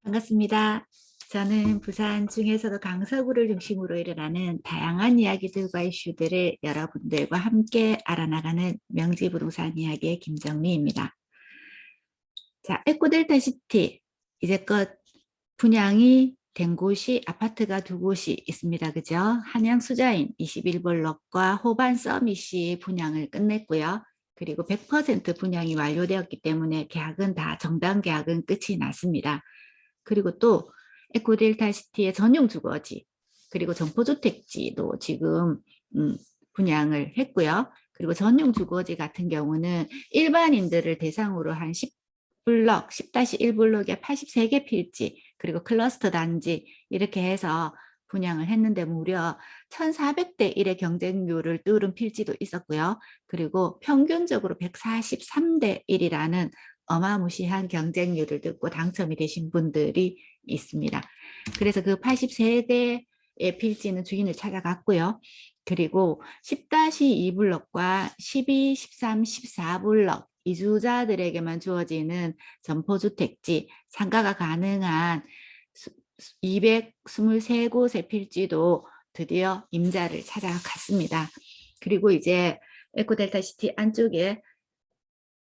반갑습니다. 저는 부산 중에서도 강서구를 중심으로 일어나는 다양한 이야기들과 이슈들을 여러분들과 함께 알아나가는 명지부동산 이야기의 김정미입니다. 자, 에코델타시티 이제껏 분양이 된 곳이 아파트가 두 곳이 있습니다. 그죠? 한양 수자인 21블럭과 호반 서밋이 분양을 끝냈고요. 그리고 100% 분양이 완료되었기 때문에 계약은 다 정당 계약은 끝이 났습니다. 그리고 또 에코델타시티의 전용 주거지 그리고 점포주택지도 지금 분양을 했고요. 그리고 전용 주거지 같은 경우는 일반인들을 대상으로 한 10블럭, 10-1블럭에 83개 필지 그리고 클러스터 단지 이렇게 해서 분양을 했는데 무려 1400대 1의 경쟁률을 뚫은 필지도 있었고요. 그리고 평균적으로 143대 1이라는 어마무시한 경쟁률을 듣고 당첨이 되신 분들이 있습니다. 그래서 그 83대의 필지는 주인을 찾아갔고요. 그리고 10-2블럭과 12, 13, 14블럭 이주자들에게만 주어지는 점포주택지 상가가 가능한 223곳의 필지도 드디어 임자를 찾아갔습니다. 그리고 이제 에코델타시티 안쪽에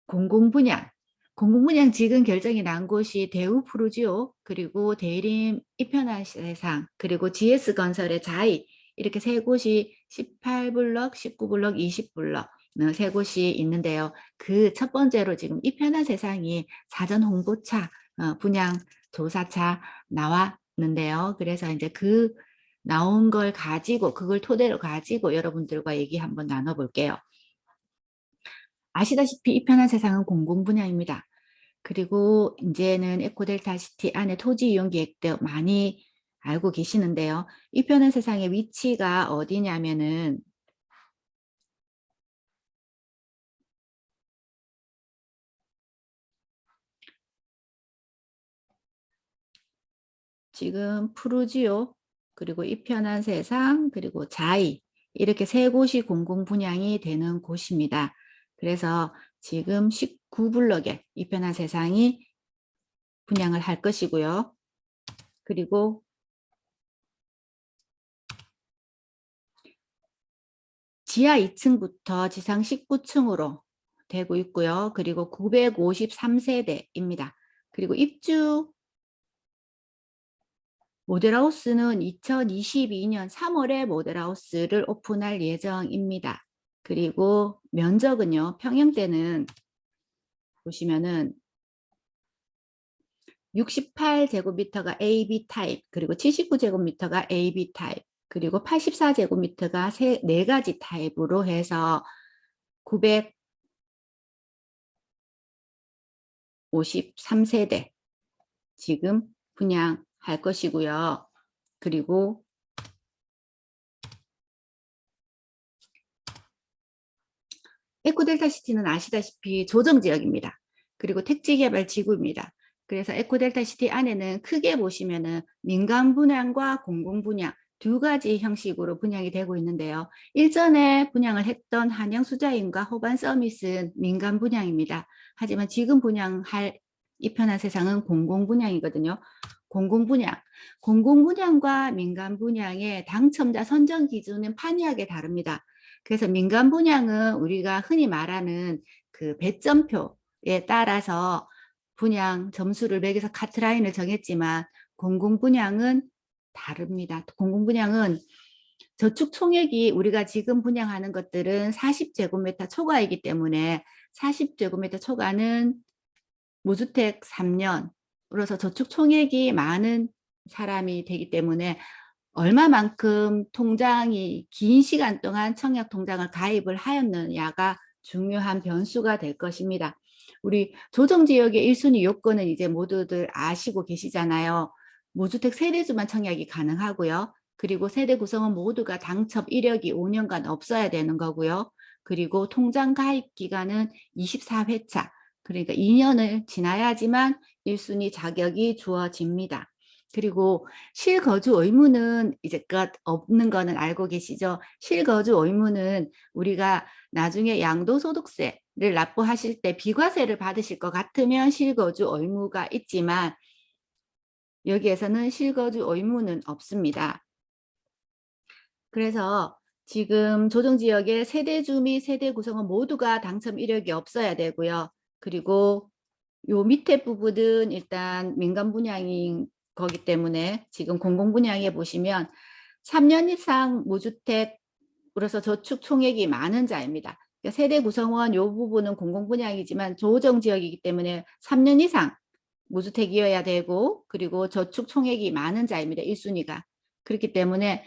공공분양 공공분양 지금 결정이 난 곳이 대우 푸르지오 그리고 대림 이편한 세상 그리고 GS건설의 자이 이렇게 세 곳이 18블럭, 19블럭, 20블럭 세 곳이 있는데요. 그 첫 번째로 지금 이편한 세상이 사전 홍보차 분양 조사차 나왔는데요. 그래서 이제 그 나온 걸 가지고 그걸 토대로 가지고 여러분들과 얘기 한번 나눠볼게요. 아시다시피 이 편한 세상은 공공분양입니다. 그리고 이제는 에코델타시티 안에 토지 이용 계획도 많이 알고 계시는데요. 이 편한 세상의 위치가 어디냐면은 지금 푸르지오 그리고 이 편한 세상 그리고 자이 이렇게 세 곳이 공공분양이 되는 곳입니다. 그래서 지금 19블럭에 이 편한 세상이 분양을 할 것이고요. 그리고 지하 2층부터 지상 19층으로 되고 있고요. 그리고 953세대입니다. 그리고 입주 모델하우스는 2022년 3월에 모델하우스를 오픈할 예정입니다. 그리고 면적은요. 평형대는 보시면은 68제곱미터가 AB 타입, 그리고 79제곱미터가 AB 타입, 그리고 84제곱미터가 네 가지 타입으로 해서 953세대 지금 분양할 것이고요. 그리고 에코델타시티는 아시다시피 조정지역입니다. 그리고 택지개발지구입니다. 그래서 에코델타시티 안에는 크게 보시면은 민간분양과 공공분양 두 가지 형식으로 분양이 되고 있는데요. 일전에 분양을 했던 한양수자인과 호반 서밋은 민간분양입니다. 하지만 지금 분양할 이 편한 세상은 공공분양이거든요. 공공분양과 민간분양의 당첨자 선정 기준은 판이하게 다릅니다. 그래서 민간 분양은 우리가 흔히 말하는 그 배점표에 따라서 분양 점수를 매겨서 카트라인을 정했지만 공공 분양은 다릅니다. 공공 분양은 저축 총액이 우리가 지금 분양하는 것들은 40제곱미터 초과이기 때문에 40제곱미터 초과는 무주택 3년으로서 저축 총액이 많은 사람이 되기 때문에 얼마만큼 통장이 긴 시간 동안 청약 통장을 가입을 하였느냐가 중요한 변수가 될 것입니다. 우리 조정지역의 1순위 요건은 이제 모두들 아시고 계시잖아요. 무주택 세대주만 청약이 가능하고요. 그리고 세대 구성원 모두가 당첨 이력이 5년간 없어야 되는 거고요. 그리고 통장 가입 기간은 24회차, 그러니까 2년을 지나야지만 1순위 자격이 주어집니다. 그리고 실거주 의무는 이제껏 없는 거는 알고 계시죠? 실거주 의무는 우리가 나중에 양도소득세를 납부하실 때 비과세를 받으실 것 같으면 실거주 의무가 있지만 여기에서는 실거주 의무는 없습니다. 그래서 지금 조정지역의 세대주 및 세대 구성원 모두가 당첨 이력이 없어야 되고요. 그리고 요 밑에 부분은 일단 민간 분양인 거기 때문에 지금 공공 분양에 보시면 3년 이상 무주택으로서 저축 총액이 많은 자입니다. 그러니까 세대 구성원 요 부분은 공공 분양이지만 조정 지역이기 때문에 3년 이상 무주택이어야 되고 그리고 저축 총액이 많은 자입니다. 1순위가. 그렇기 때문에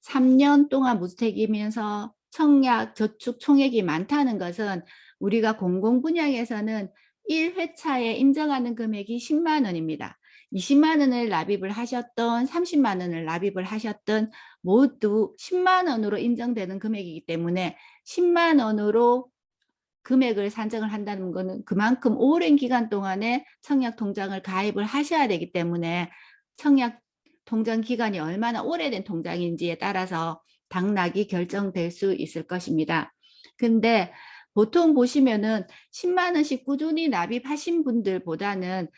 3년 동안 무주택이면서 청약 저축 총액이 많다는 것은 우리가 공공 분양에서는 1회차에 인정하는 금액이 10만 원입니다. 20만 원을 납입을 하셨던 30만 원을 납입을 하셨던 모두 10만 원으로 인정되는 금액이기 때문에 10만 원으로 금액을 산정을 한다는 것은 그만큼 오랜 기간 동안에 청약 통장을 가입을 하셔야 되기 때문에 청약 통장 기간이 얼마나 오래된 통장인지에 따라서 당락이 결정될 수 있을 것입니다. 근데 보통 보시면은 10만 원씩 꾸준히 납입하신 분들보다는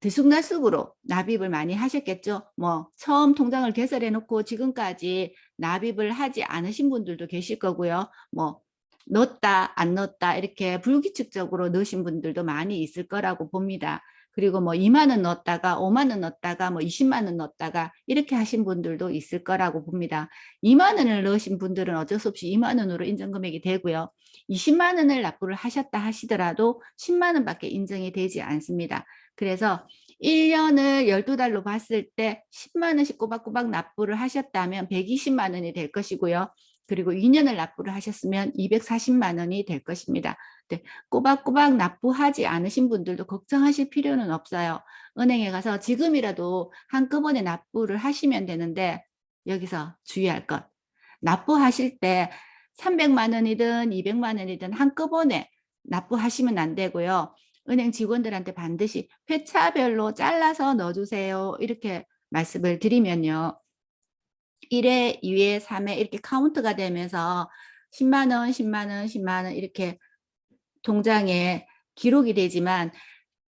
들쑥날쑥으로 납입을 많이 하셨겠죠. 뭐 처음 통장을 개설해 놓고 지금까지 납입을 하지 않으신 분들도 계실 거고요. 뭐 넣었다 안 넣었다 이렇게 불규칙적으로 넣으신 분들도 많이 있을 거라고 봅니다. 그리고 뭐 2만 원 넣었다가 5만 원 넣었다가 뭐 20만 원 넣었다가 이렇게 하신 분들도 있을 거라고 봅니다. 2만 원을 넣으신 분들은 어쩔 수 없이 2만 원으로 인정 금액이 되고요. 20만 원을 납부를 하셨다 하시더라도 10만 원밖에 인정이 되지 않습니다. 그래서 1년을 12달로 봤을 때 10만 원씩 꼬박꼬박 납부를 하셨다면 120만 원이 될 것이고요. 그리고 2년을 납부를 하셨으면 240만 원이 될 것입니다. 네, 꼬박꼬박 납부하지 않으신 분들도 걱정하실 필요는 없어요. 은행에 가서 지금이라도 한꺼번에 납부를 하시면 되는데 여기서 주의할 것. 납부하실 때 300만 원이든 200만 원이든 한꺼번에 납부하시면 안 되고요. 은행 직원들한테 반드시 회차별로 잘라서 넣어주세요. 이렇게 말씀을 드리면요. 1회, 2회, 3회 이렇게 카운트가 되면서 10만 원, 10만 원, 10만 원 이렇게 통장에 기록이 되지만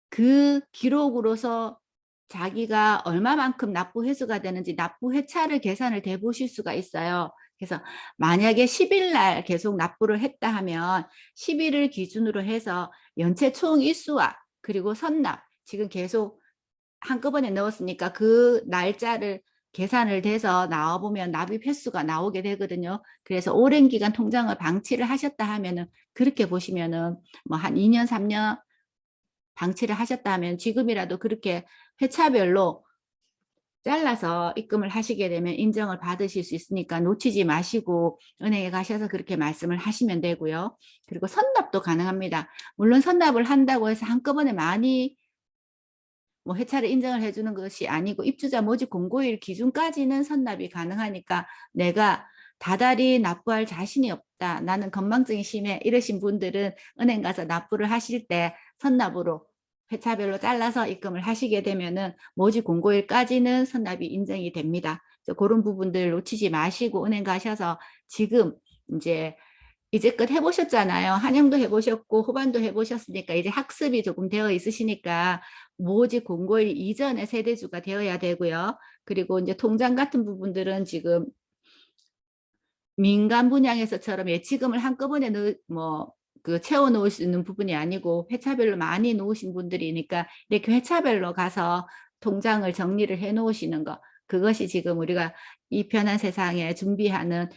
그 기록으로서 자기가 얼마만큼 납부 회수가 되는지 납부 회차를 계산을 돼 보실 수가 있어요. 그래서 만약에 10일 날 계속 납부를 했다 하면 10일을 기준으로 해서 연체 총 일수와 그리고 선납 지금 계속 한꺼번에 넣었으니까 그 날짜를 계산을 돼서 나와보면 납입 횟수가 나오게 되거든요. 그래서 오랜 기간 통장을 방치를 하셨다 하면은 그렇게 보시면은 뭐 한 2년, 3년 방치를 하셨다 하면 지금이라도 그렇게 회차별로 잘라서 입금을 하시게 되면 인정을 받으실 수 있으니까 놓치지 마시고 은행에 가셔서 그렇게 말씀을 하시면 되고요. 그리고 선납도 가능합니다. 물론 선납을 한다고 해서 한꺼번에 많이 뭐 회차를 인정을 해주는 것이 아니고 입주자 모집 공고일 기준까지는 선납이 가능하니까 내가 다달이 납부할 자신이 없다. 나는 건망증이 심해. 이러신 분들은 은행 가서 납부를 하실 때 선납으로 회차별로 잘라서 입금을 하시게 되면은 모집 공고일까지는 선납이 인정이 됩니다. 그래서 그런 부분들 놓치지 마시고 은행 가셔서 지금 이제 이제껏 해보셨잖아요. 한영도 해보셨고 호반도 해보셨으니까 이제 학습이 조금 되어 있으시니까 모집 공고일 이전에 세대주가 되어야 되고요. 그리고 이제 통장 같은 부분들은 지금 민간 분양에서처럼 예치금을 한꺼번에 그 채워 놓을 수 있는 부분이 아니고 회차별로 많이 놓으신 분들이니까 이렇게 회차별로 가서 통장을 정리를 해 놓으시는 거 그것이 지금 우리가 이 편한 세상에 준비하는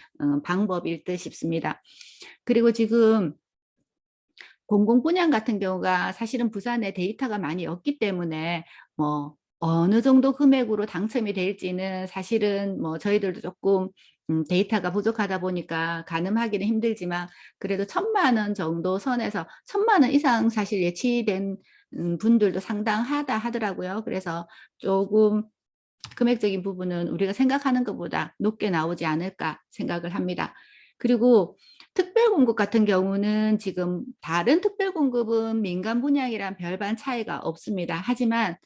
방법일 듯 싶습니다. 그리고 지금 공공 분양 같은 경우가 사실은 부산에 데이터가 많이 없기 때문에 뭐 어느 정도 금액으로 당첨이 될지는 사실은 뭐 저희들도 조금 데이터가 부족하다 보니까 가늠하기는 힘들지만 그래도 1,000만 원 정도 선에서 1,000만 원 이상 사실 예치된 분들도 상당하다 하더라고요. 그래서 조금 금액적인 부분은 우리가 생각하는 것보다 높게 나오지 않을까 생각을 합니다. 그리고 특별공급 같은 경우는 지금 다른 특별공급은 민간 분양이랑 별반 차이가 없습니다. 하지만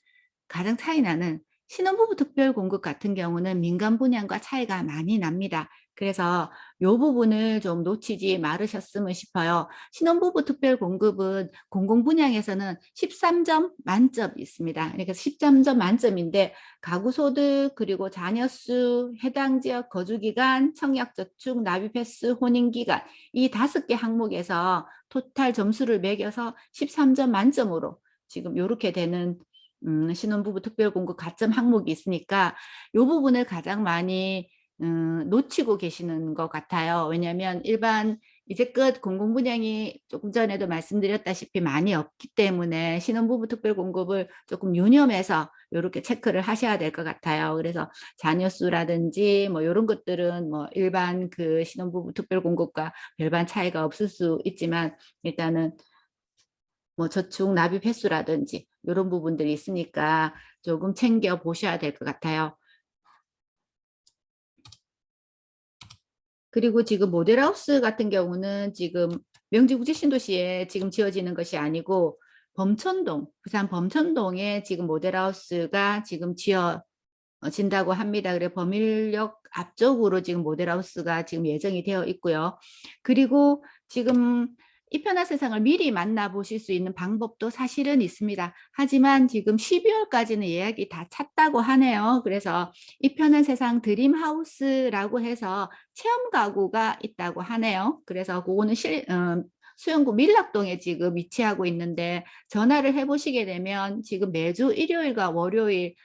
가장 차이 나는 신혼부부 특별공급 같은 경우는 민간 분양과 차이가 많이 납니다. 그래서 이 부분을 좀 놓치지 말으셨으면 싶어요. 신혼부부 특별공급은 공공분양에서는 13점 만점 있습니다. 그러니까 13점 만점인데 가구소득, 그리고 자녀수, 해당 지역 거주기간, 청약저축, 납입 횟수, 혼인기간 이 5개 항목에서 토탈 점수를 매겨서 13점 만점으로 지금 이렇게 되는 신혼부부 특별공급 가점 항목이 있으니까 이 부분을 가장 많이 놓치고 계시는 것 같아요. 왜냐하면 일반 이제껏 공공분양이 조금 전에도 말씀드렸다시피 많이 없기 때문에 신혼부부 특별공급을 조금 유념해서 이렇게 체크를 하셔야 될 것 같아요. 그래서 자녀수라든지 뭐 이런 것들은 뭐 일반 그 신혼부부 특별공급과 별반 차이가 없을 수 있지만 일단은 뭐 저축 납입 횟수라든지 이런 부분들이 있으니까 조금 챙겨 보셔야 될 것 같아요. 그리고 지금 모델하우스 같은 경우는 지금 명지구치 신도시에 지금 지어지는 것이 아니고 범천동, 부산 범천동에 지금 모델하우스가 지금 지어진다고 합니다. 그래 범일역 앞쪽으로 지금 모델하우스가 지금 예정이 되어 있고요. 그리고 지금 이 편한 세상을 미리 만나보실 수 있는 방법도 사실은 있습니다. 하지만 지금 12월까지는 예약이 다 찼다고 하네요. 그래서 이 편한 세상 드림하우스라고 해서 체험 가구가 있다고 하네요. 그래서 그거는 수영구 밀락동에 지금 위치하고 있는데 전화를 해보시게 되면 지금 매주 일요일과 월요일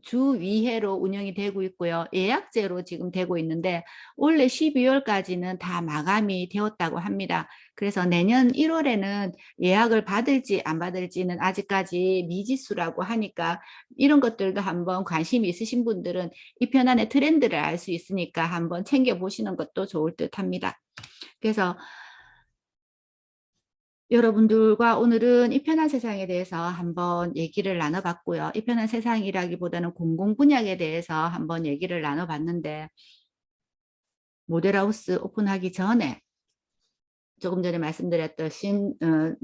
주위회로 운영이 되고 있고요. 예약제로 지금 되고 있는데 올해 12월까지는 다 마감이 되었다고 합니다. 그래서 내년 1월에는 예약을 받을지 안 받을지는 아직까지 미지수라고 하니까 이런 것들도 한번 관심이 있으신 분들은 이 편안의 트렌드를 알 수 있으니까 한번 챙겨보시는 것도 좋을 듯 합니다. 그래서 여러분들과 오늘은 이 편한 세상에 대해서 한번 얘기를 나눠봤고요. 이 편한 세상이라기보다는 공공분양에 대해서 한번 얘기를 나눠봤는데 모델하우스 오픈하기 전에 조금 전에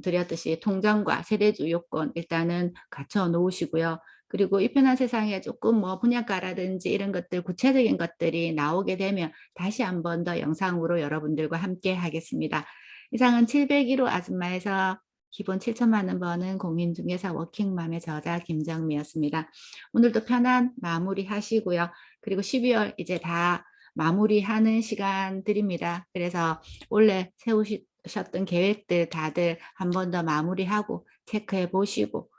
드렸듯이 통장과 세대주 요건 일단은 갖춰 놓으시고요. 그리고 이 편한 세상에 조금 뭐 분양가라든지 이런 것들 구체적인 것들이 나오게 되면 다시 한 번 더 영상으로 여러분들과 함께 하겠습니다. 이상은 701호 아줌마에서 기본 7천만 원 버는 공인중개사 워킹맘의 저자 김정미였습니다. 오늘도 편한 마무리 하시고요. 그리고 12월 이제 다 마무리하는 시간들입니다. 그래서 원래 세우셨던 계획들 다들 한 번 더 마무리하고 체크해 보시고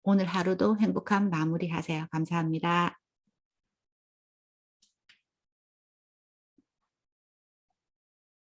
오늘 하루도 행복한 마무리 하세요. 감사합니다.